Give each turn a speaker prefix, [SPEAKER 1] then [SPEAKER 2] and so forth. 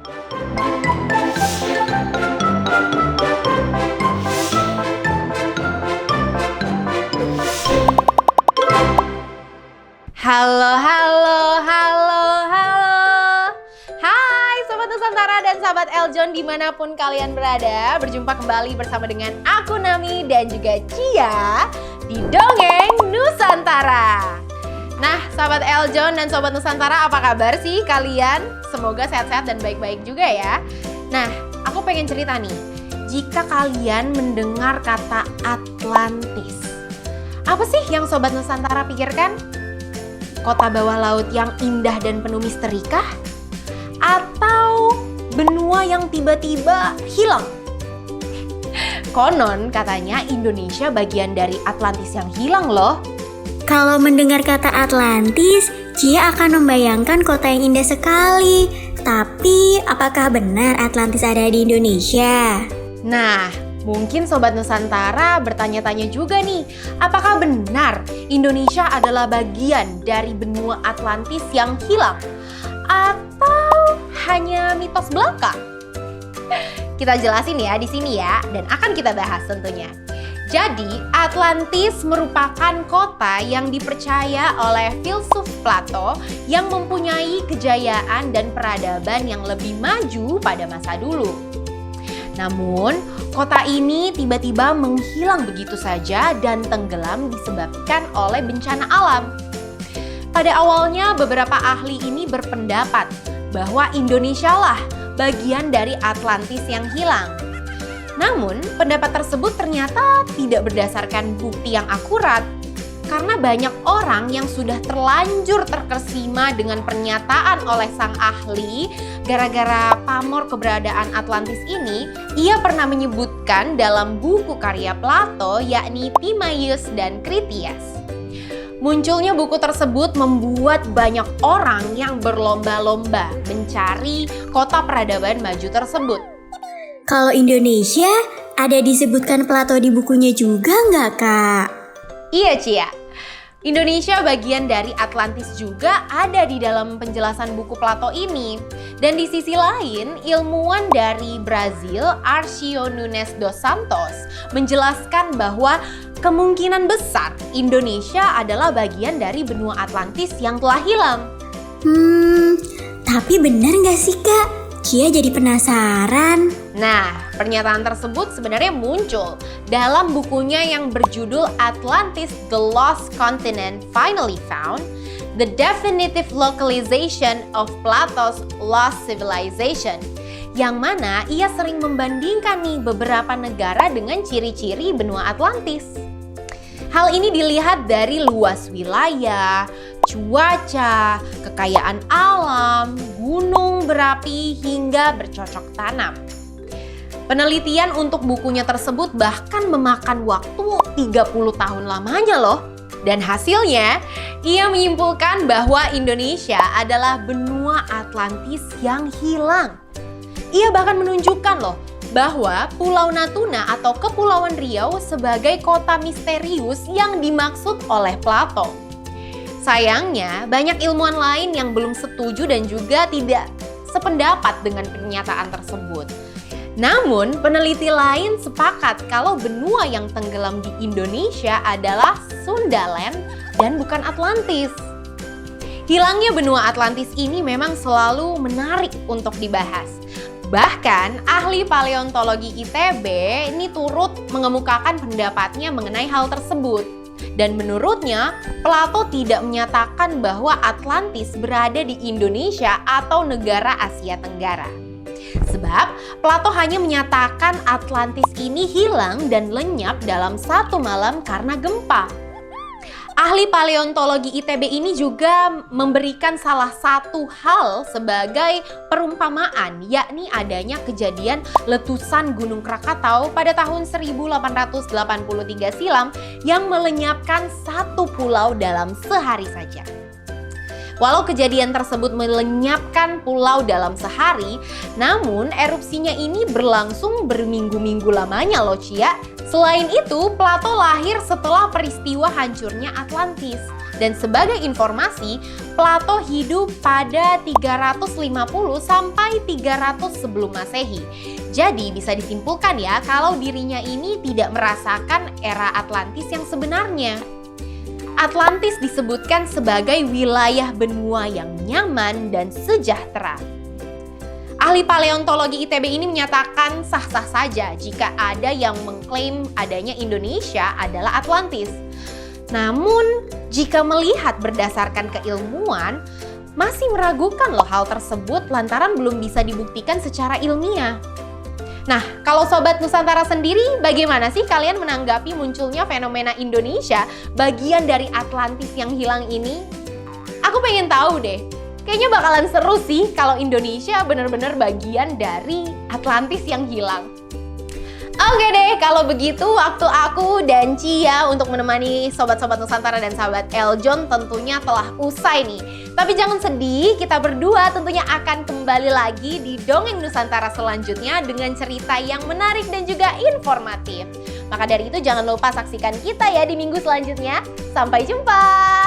[SPEAKER 1] Halo, halo, halo, halo. Hai Sobat Nusantara dan Sahabat Eljon dimanapun kalian berada. Berjumpa kembali bersama dengan aku Nami dan juga Cia di Dongeng Nusantara. Nah Sahabat Eljon dan Sobat Nusantara, apa kabar sih kalian? Semoga sehat-sehat dan baik-baik juga ya. Nah aku pengen cerita nih, jika kalian mendengar kata Atlantis, apa sih yang Sobat Nusantara pikirkan? Kota bawah laut yang indah dan penuh misteri kah? Atau benua yang tiba-tiba hilang? Konon katanya Indonesia bagian dari Atlantis yang hilang loh.
[SPEAKER 2] Kalau mendengar kata Atlantis, Cia akan membayangkan kota yang indah sekali. Tapi, apakah benar Atlantis ada di Indonesia?
[SPEAKER 1] Nah, mungkin Sobat Nusantara bertanya-tanya juga nih, apakah benar Indonesia adalah bagian dari benua Atlantis yang hilang? Atau hanya mitos belaka? Kita jelasin ya di sini ya, dan akan kita bahas tentunya. Jadi, Atlantis merupakan kota yang dipercaya oleh filsuf Plato yang mempunyai kejayaan dan peradaban yang lebih maju pada masa dulu. Namun, kota ini tiba-tiba menghilang begitu saja dan tenggelam disebabkan oleh bencana alam. Pada awalnya, beberapa ahli ini berpendapat bahwa Indonesia lah bagian dari Atlantis yang hilang. Namun, pendapat tersebut ternyata tidak berdasarkan bukti yang akurat. Karena banyak orang yang sudah terlanjur terkesima dengan pernyataan oleh sang ahli, gara-gara pamor keberadaan Atlantis ini, ia pernah menyebutkan dalam buku karya Plato yakni Timaeus dan Critias. Munculnya buku tersebut membuat banyak orang yang berlomba-lomba mencari kota peradaban maju tersebut.
[SPEAKER 2] Kalau Indonesia, ada disebutkan Plato di bukunya juga nggak, Kak?
[SPEAKER 1] Iya, Cia. Indonesia bagian dari Atlantis juga ada di dalam penjelasan buku Plato ini. Dan di sisi lain, ilmuwan dari Brazil, Arcio Nunes dos Santos, menjelaskan bahwa kemungkinan besar Indonesia adalah bagian dari benua Atlantis yang telah hilang.
[SPEAKER 2] Tapi benar nggak sih, Kak? Cia jadi penasaran.
[SPEAKER 1] Nah, pernyataan tersebut sebenarnya muncul dalam bukunya yang berjudul Atlantis, The Lost Continent Finally Found, The Definitive Localization of Plato's Lost Civilization, yang mana ia sering membandingkan nih beberapa negara dengan ciri-ciri benua Atlantis. Hal ini dilihat dari luas wilayah, cuaca, kekayaan alam, gunung berapi, hingga bercocok tanam. Penelitian untuk bukunya tersebut bahkan memakan waktu 30 tahun lamanya loh. Dan hasilnya, ia menyimpulkan bahwa Indonesia adalah benua Atlantis yang hilang. Ia bahkan menunjukkan loh bahwa Pulau Natuna atau Kepulauan Riau sebagai kota misterius yang dimaksud oleh Plato. Sayangnya, banyak ilmuwan lain yang belum setuju dan juga tidak sependapat dengan pernyataan tersebut. Namun, peneliti lain sepakat kalau benua yang tenggelam di Indonesia adalah Sundaland dan bukan Atlantis. Hilangnya benua Atlantis ini memang selalu menarik untuk dibahas. Bahkan, ahli paleontologi ITB ini turut mengemukakan pendapatnya mengenai hal tersebut. Dan menurutnya, Plato tidak menyatakan bahwa Atlantis berada di Indonesia atau negara Asia Tenggara. Sebab, Plato hanya menyatakan Atlantis ini hilang dan lenyap dalam satu malam karena gempa. Ahli paleontologi ITB ini juga memberikan salah satu hal sebagai perumpamaan, yakni adanya kejadian letusan Gunung Krakatau pada tahun 1883 silam yang melenyapkan satu pulau dalam sehari saja. Walau kejadian tersebut melenyapkan pulau dalam sehari, namun erupsinya ini berlangsung berminggu-minggu lamanya loh Cia. Selain itu, Plato lahir setelah peristiwa hancurnya Atlantis. Dan sebagai informasi, Plato hidup pada 350 sampai 300 sebelum Masehi. Jadi bisa disimpulkan ya kalau dirinya ini tidak merasakan era Atlantis yang sebenarnya. Atlantis disebutkan sebagai wilayah benua yang nyaman dan sejahtera. Ahli paleontologi ITB ini menyatakan sah-sah saja jika ada yang mengklaim adanya Indonesia adalah Atlantis. Namun, jika melihat berdasarkan keilmuan, masih meragukan loh hal tersebut lantaran belum bisa dibuktikan secara ilmiah. Nah, kalau Sobat Nusantara sendiri, bagaimana sih kalian menanggapi munculnya fenomena Indonesia bagian dari Atlantis yang hilang ini? Aku pengen tahu deh. Kayaknya bakalan seru sih kalau Indonesia benar-benar bagian dari Atlantis yang hilang. Oke deh, kalau begitu waktu aku dan Cia untuk menemani Sobat-Sobat Nusantara dan sahabat Eljon tentunya telah usai nih. Tapi jangan sedih, kita berdua tentunya akan kembali lagi di Dongeng Nusantara selanjutnya dengan cerita yang menarik dan juga informatif. Maka dari itu jangan lupa saksikan kita ya di minggu selanjutnya. Sampai jumpa!